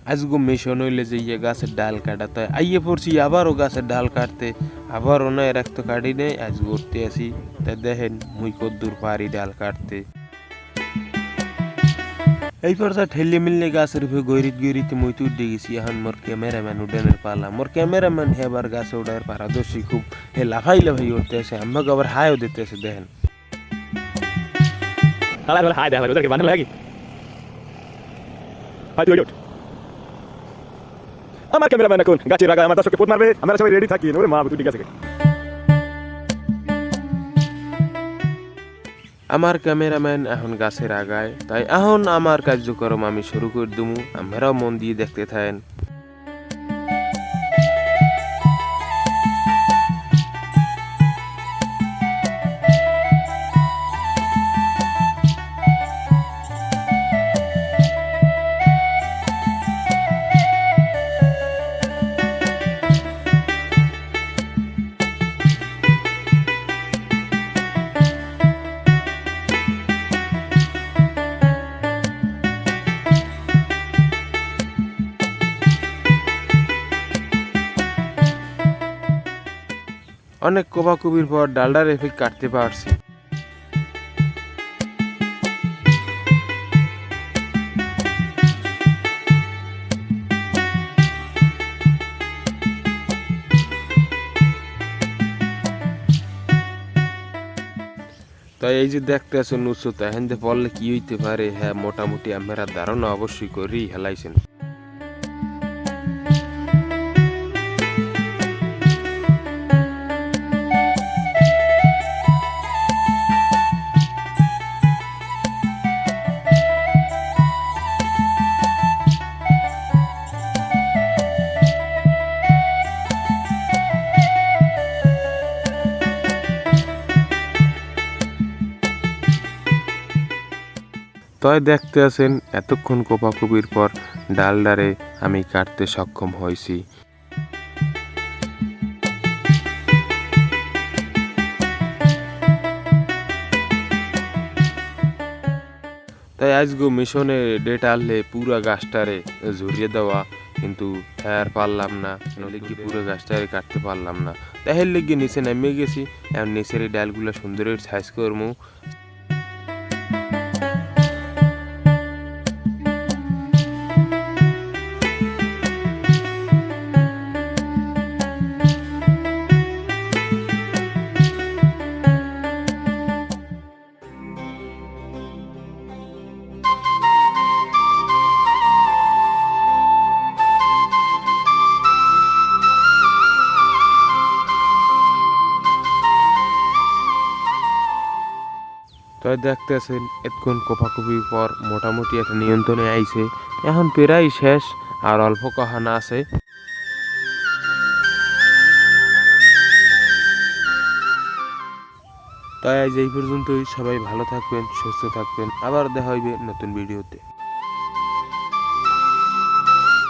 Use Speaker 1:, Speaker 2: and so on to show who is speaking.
Speaker 1: আজগো mission হইলে যে ইয়ে গাছের ডাল কাটাতে আইয়ে পড়ছি আবারও গাছের ডাল কাটতে আবারও না এর তো কাটি নেই আজ ঘুরতে আসি তা দেখেন মুই কদ্দুর পারি ডাল কাটতে এই পর্যন্ত ঠেলে মিললে গাছের উপরে গইরিতে মুই তুই গেছি এখন মোর ক্যামেরাম্যান উডানের পালা মোর ক্যামেরাম্যান হেবার গাছে উড়ার পারদর্শী খুব হে লাফাই উঠতে আসে আমাকে আবার হাইও দিতে আসে দেখেন
Speaker 2: হাই দেখা ওদেরকে বানানো লাগি হাই তুই ওঠ আমার ক্যামেরাম্যান এখন গাছের আগায় আমার দর্শককে পোট মারবে আমরা সবাই রেডি থাকি ওরে মা তুই ঠিক আছে
Speaker 1: আমার ক্যামেরাম্যান এখন গাছের আগায় তাই এখন আমার কার্যক্রম আমি শুরু করে দিমু আমরাও মন দিয়ে দেখতে থাকেন অনেক কোবাকুবির পর ডালডার এফেক্ট কাটতে পারছি তাই এই যে দেখতে আছেন উচ্চতা হেনতে পড়লে কি হইতে পারে হ্যাঁ মোটামুটি আমরা ধারণা অবশ্যই করেই হেলাইছেন তাই দেখতে আছেন এতক্ষণ কোপাকুপির পর ডালডারে আমি কাটতে সক্ষম হয়েছি তাই আজগো মিশনে ডেট আনলে পুরা গাছটারে ঝরিয়ে দেওয়া কিন্তু আর পারলাম না কি পুরো গাছটারে কাটতে পারলাম না তাই লেগে নিচে নেমে গেছি এখন নিচের এই ডালগুলো সুন্দর সাইজ করবো তাই দেখতেছেন এতক্ষণ কোপাকুপির পর মোটামুটি একটা নিয়ন্ত্রণে আইছে এখন প্রায় শেষ আর অল্প কাহানা আছে তাই আজ এই পর্যন্তই সবাই ভালো থাকবেন সুস্থ থাকবেন আবার দেখা হইবে নতুন ভিডিওতে